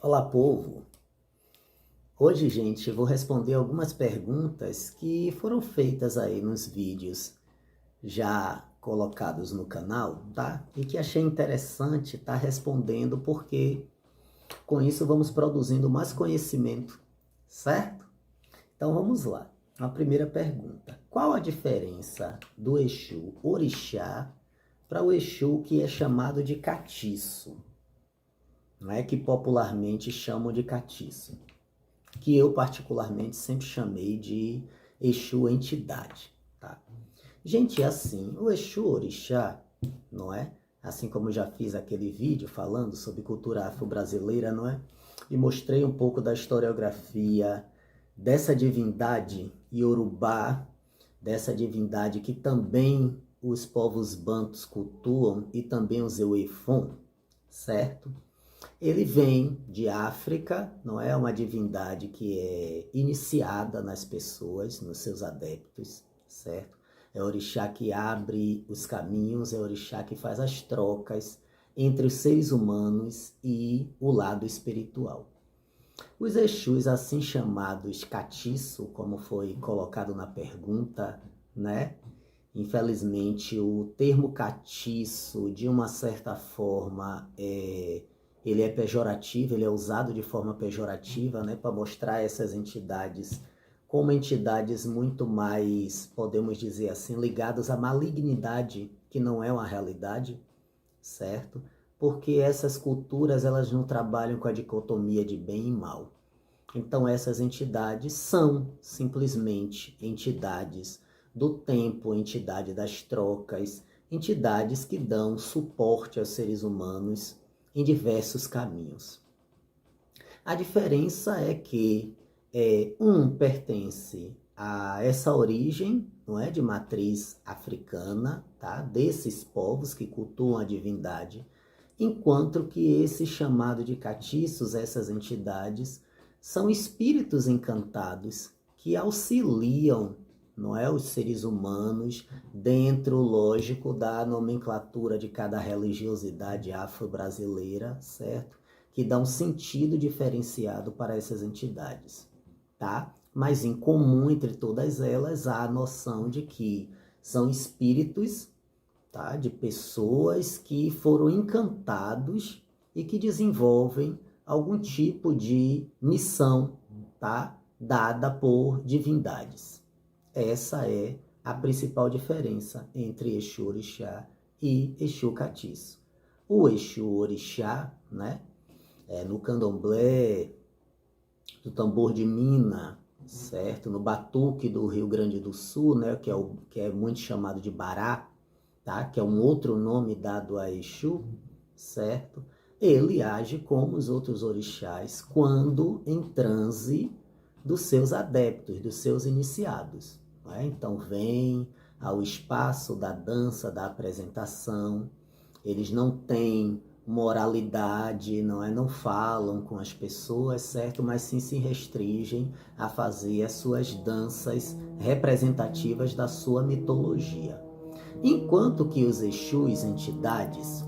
Olá, povo! Hoje, gente, eu vou responder algumas perguntas que foram feitas aí nos vídeos já colocados no canal, tá? E que achei interessante estar respondendo, porque com isso vamos produzindo mais conhecimento, certo? Então vamos lá. A primeira pergunta: qual a diferença do Exu Orixá para o Exu que é chamado de catiço? Não é que popularmente chamam de catiço, que eu particularmente sempre chamei de Exu entidade, tá? Gente, assim, o Exu Orixá, não é? Assim como eu já fiz aquele vídeo falando sobre cultura afro-brasileira, não é? E mostrei um pouco da historiografia dessa divindade iorubá, dessa divindade que também os povos bantus cultuam e também os Euefon, certo? Ele vem de África, não é uma divindade que é iniciada nas pessoas, nos seus adeptos, certo? É o orixá que abre os caminhos, é o orixá que faz as trocas entre os seres humanos e o lado espiritual. Os Exus, assim chamados catiço, como foi colocado na pergunta, né? Infelizmente, o termo catiço, de uma certa forma, ele é pejorativo, ele é usado de forma pejorativa, né, para mostrar essas entidades como entidades muito mais, podemos dizer assim, ligadas à malignidade, que não é uma realidade, certo? Porque essas culturas, elas não trabalham com a dicotomia de bem e mal. Então, essas entidades são simplesmente entidades do tempo, entidade das trocas, entidades que dão suporte aos seres humanos em diversos caminhos. A diferença é que um pertence a essa origem, não é, de matriz africana, tá? Desses povos que cultuam a divindade, enquanto que esse chamado de catiços, essas entidades, são espíritos encantados que auxiliam, não é, os seres humanos dentro, lógico, da nomenclatura de cada religiosidade afro-brasileira, certo? Que dá um sentido diferenciado para essas entidades, tá? Mas em comum entre todas elas há a noção de que são espíritos, tá? De pessoas que foram encantados e que desenvolvem algum tipo de missão, tá? Dada por divindades. Essa é a principal diferença entre Exu Orixá e Exu Catiço. O Exu Orixá, né? No candomblé, do tambor de mina, certo? No batuque do Rio Grande do Sul, né? Que é muito chamado de bará, tá? Que é um outro nome dado a Exu, certo? Ele age como os outros orixás quando em transe dos seus adeptos, dos seus iniciados. Né? Então vem ao espaço da dança, da apresentação. Eles não têm moralidade, não é? Não falam com as pessoas, certo? Mas sim se restringem a fazer as suas danças representativas da sua mitologia. Enquanto que os Exus, entidades,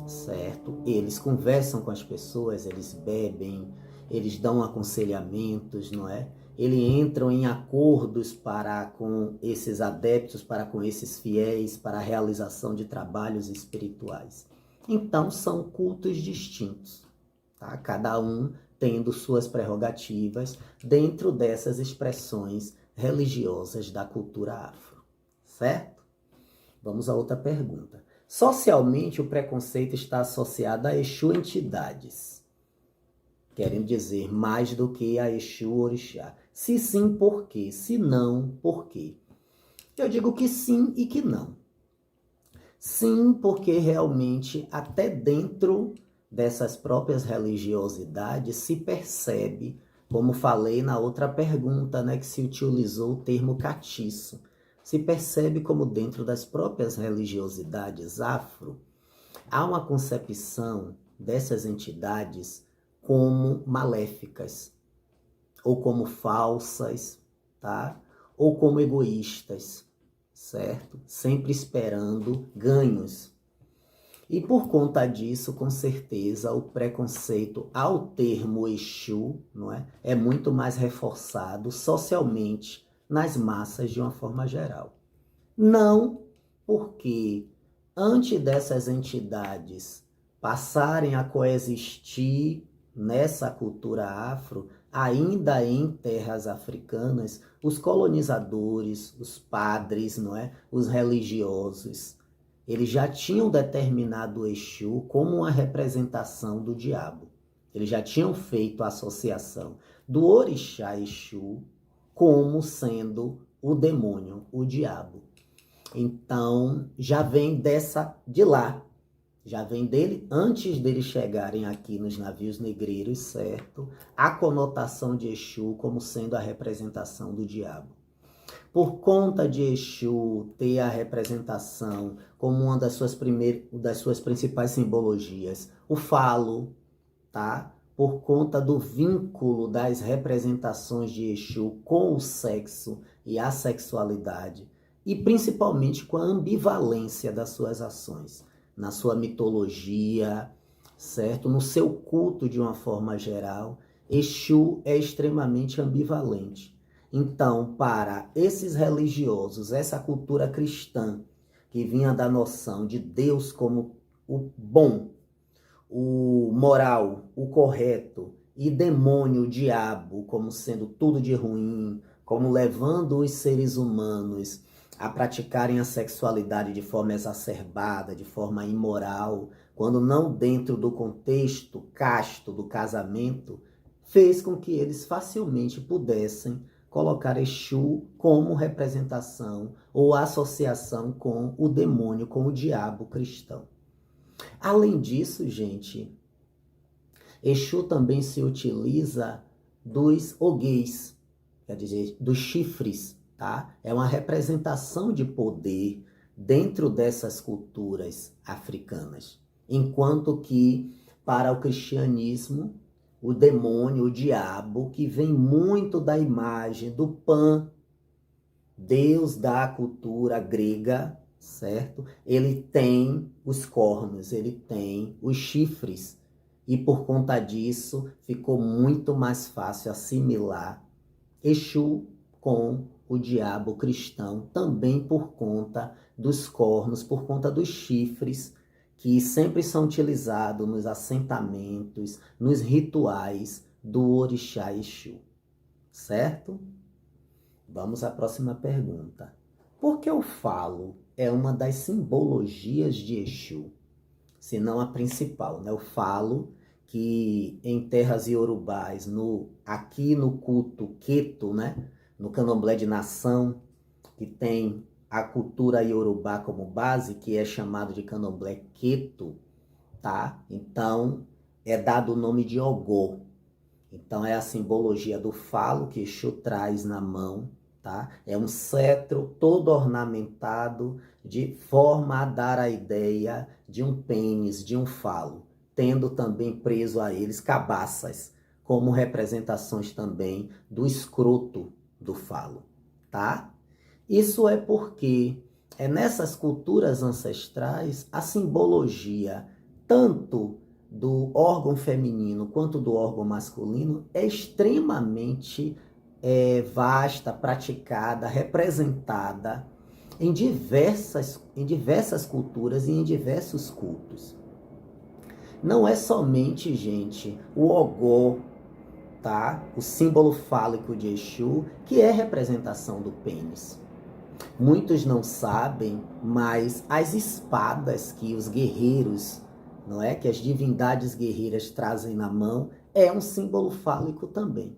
certo? Eles conversam com as pessoas, eles bebem, eles dão aconselhamentos, não é? Eles entram em acordos para com esses adeptos, para com esses fiéis, para a realização de trabalhos espirituais. Então, são cultos distintos, tá? Cada um tendo suas prerrogativas dentro dessas expressões religiosas da cultura afro, certo? Vamos a outra pergunta. Socialmente, o preconceito está associado a Exu entidades, querendo dizer mais do que a Exu orixá. Se sim, por quê? Se não, por quê? Eu digo que sim e que não. Sim, porque realmente até dentro dessas próprias religiosidades se percebe, como falei na outra pergunta, né, que se utilizou o termo catiço, se percebe como dentro das próprias religiosidades afro, há uma concepção dessas entidades como maléficas, ou como falsas, tá? Ou como egoístas, certo? Sempre esperando ganhos. E por conta disso, com certeza, o preconceito ao termo Exu, não é, é muito mais reforçado socialmente nas massas de uma forma geral. Não porque antes dessas entidades passarem a coexistir nessa cultura afro, ainda em terras africanas, os colonizadores, os padres, não é, os religiosos, eles já tinham determinado o Exu como uma representação do diabo. Eles já tinham feito a associação do orixá Exu como sendo o demônio, o diabo. Então, já vem de lá, já vem dele, antes deles chegarem aqui nos navios negreiros, certo? A conotação de Exu como sendo a representação do diabo. Por conta de Exu ter a representação como uma das suas principais simbologias, o falo, tá? Por conta do vínculo das representações de Exu com o sexo e a sexualidade, e principalmente com a ambivalência das suas ações, na sua mitologia, certo? No seu culto de uma forma geral, Exu é extremamente ambivalente. Então, para esses religiosos, essa cultura cristã, que vinha da noção de Deus como o bom, o moral, o correto, e demônio, o diabo, como sendo tudo de ruim, como levando os seres humanos a praticarem a sexualidade de forma exacerbada, de forma imoral, quando não dentro do contexto casto do casamento, fez com que eles facilmente pudessem colocar Exu como representação ou associação com o demônio, com o diabo cristão. Além disso, gente, Exu também se utiliza dos oguês, quer dizer, dos chifres, tá? É uma representação de poder dentro dessas culturas africanas. Enquanto que, para o cristianismo, o demônio, o diabo, que vem muito da imagem do Pan, Deus da cultura grega, certo? Ele tem os cornos, ele tem os chifres. E por conta disso, ficou muito mais fácil assimilar Exu com o diabo cristão, também por conta dos cornos, por conta dos chifres, que sempre são utilizados nos assentamentos, nos rituais do orixá Exu, certo? Vamos à próxima pergunta. Por que o falo é uma das simbologias de Exu, se não a principal, né? O falo, que em terras iorubais, aqui no culto Queto, né? No candomblé de nação, que tem a cultura iorubá como base, que é chamado de candomblé Queto, tá? Então, é dado o nome de Ogô. Então, é a simbologia do falo que Exu traz na mão, tá? É um cetro todo ornamentado de forma a dar a ideia de um pênis, de um falo, tendo também preso a eles cabaças, como representações também do escroto do falo, tá? Isso é porque nessas culturas ancestrais a simbologia tanto do órgão feminino quanto do órgão masculino é extremamente vasta, praticada, representada em diversas culturas e em diversos cultos. Não é somente, gente, o ogó, tá? O símbolo fálico de Exu, que é representação do pênis. Muitos não sabem, mas as espadas que os guerreiros, não é, que as divindades guerreiras trazem na mão, é um símbolo fálico também.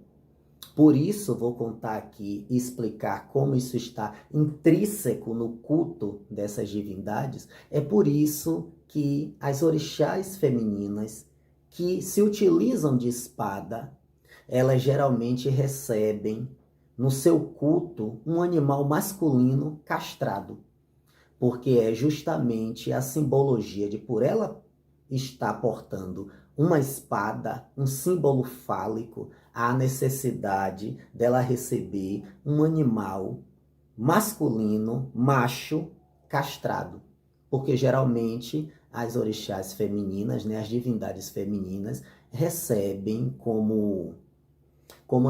Por isso, vou contar aqui e explicar como isso está intrínseco no culto dessas divindades. É por isso que as orixás femininas que se utilizam de espada, elas geralmente recebem no seu culto um animal masculino castrado, porque é justamente a simbologia de, por ela estar portando uma espada, um símbolo fálico, a necessidade dela receber um animal masculino, macho, castrado. Porque geralmente as orixás femininas, né, as divindades femininas, recebem como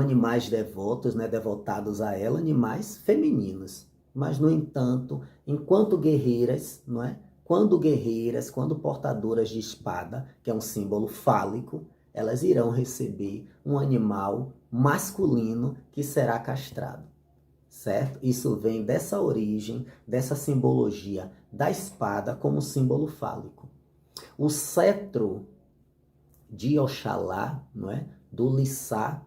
animais devotos, né, devotados a ela, animais femininos. Mas, no entanto, enquanto guerreiras, não é? Quando guerreiras, quando portadoras de espada, que é um símbolo fálico, elas irão receber um animal masculino que será castrado, certo? Isso vem dessa origem, dessa simbologia da espada como símbolo fálico. O cetro de Oxalá, não é? Do Lissá,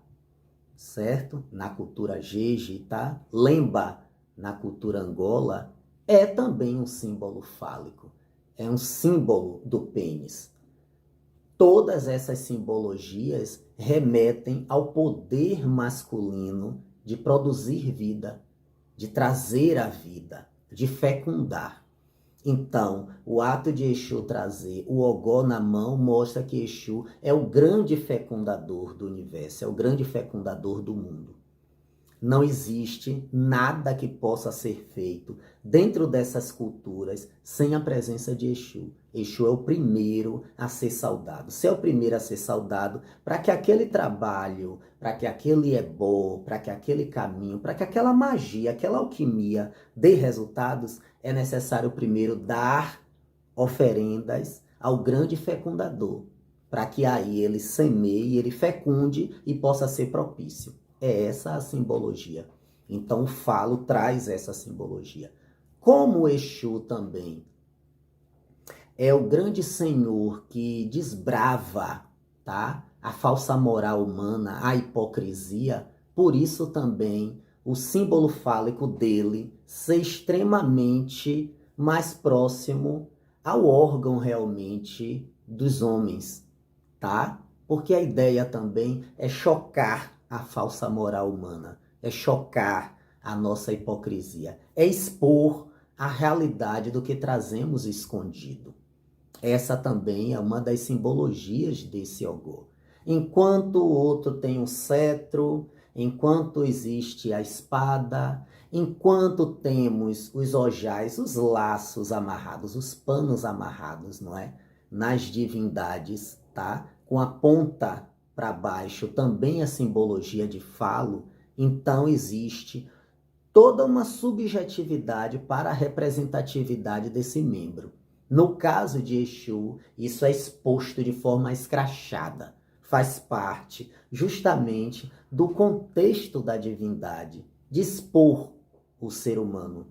certo? Na cultura Jeje, tá? Lemba, na cultura Angola, é também um símbolo fálico. É um símbolo do pênis. Todas essas simbologias remetem ao poder masculino de produzir vida, de trazer a vida, de fecundar. Então, o ato de Exu trazer o ogó na mão mostra que Exu é o grande fecundador do universo, é o grande fecundador do mundo. Não existe nada que possa ser feito dentro dessas culturas sem a presença de Exu. Exu é o primeiro a ser saudado. Se é o primeiro a ser saudado, para que aquele trabalho, para que aquele ebó, para que aquele caminho, para que aquela magia, aquela alquimia dê resultados, é necessário primeiro dar oferendas ao grande fecundador, para que aí ele semeie, ele fecunde e possa ser propício. É essa a simbologia. Então o falo traz essa simbologia. Como o Exu também é o grande senhor que desbrava, tá, a falsa moral humana, a hipocrisia, por isso também o símbolo fálico dele ser extremamente mais próximo ao órgão realmente dos homens, tá? Porque a ideia também é chocar a falsa moral humana, é chocar a nossa hipocrisia, é expor a realidade do que trazemos escondido. Essa também é uma das simbologias desse ogô. Enquanto o outro tem um cetro, enquanto existe a espada, enquanto temos os ojais, os laços amarrados, os panos amarrados, não é? Nas divindades, tá? Com a ponta para baixo, também a simbologia de falo, então existe toda uma subjetividade para a representatividade desse membro. No caso de Exu, isso é exposto de forma escrachada. Faz parte justamente do contexto da divindade, de expor o ser humano,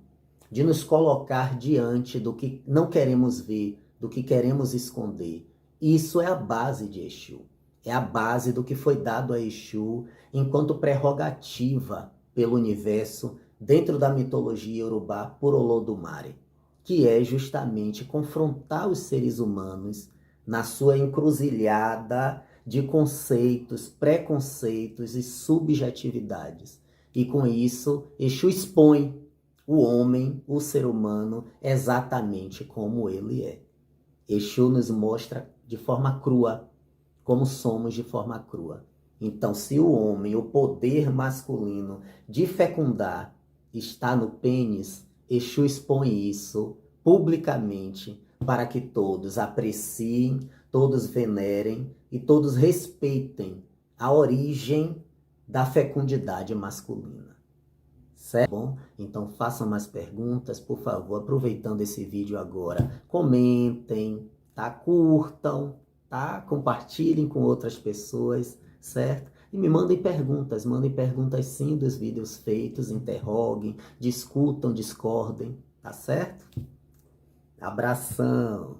de nos colocar diante do que não queremos ver, do que queremos esconder. Isso é a base de Exu. É a base do que foi dado a Exu enquanto prerrogativa pelo universo dentro da mitologia iorubá por Olodumare, que é justamente confrontar os seres humanos na sua encruzilhada de conceitos, preconceitos e subjetividades. E com isso, Exu expõe o homem, o ser humano, exatamente como ele é. Exu nos mostra de forma crua, como somos de forma crua. Então, se o homem, o poder masculino de fecundar, está no pênis, Exu expõe isso publicamente para que todos apreciem, todos venerem e todos respeitem a origem da fecundidade masculina. Certo? Bom, então façam mais perguntas, por favor, aproveitando esse vídeo agora. Comentem, tá? Curtam, tá? Compartilhem com outras pessoas, certo? E me mandem perguntas sim dos vídeos feitos, interroguem, discutam, discordem, tá certo? Abração!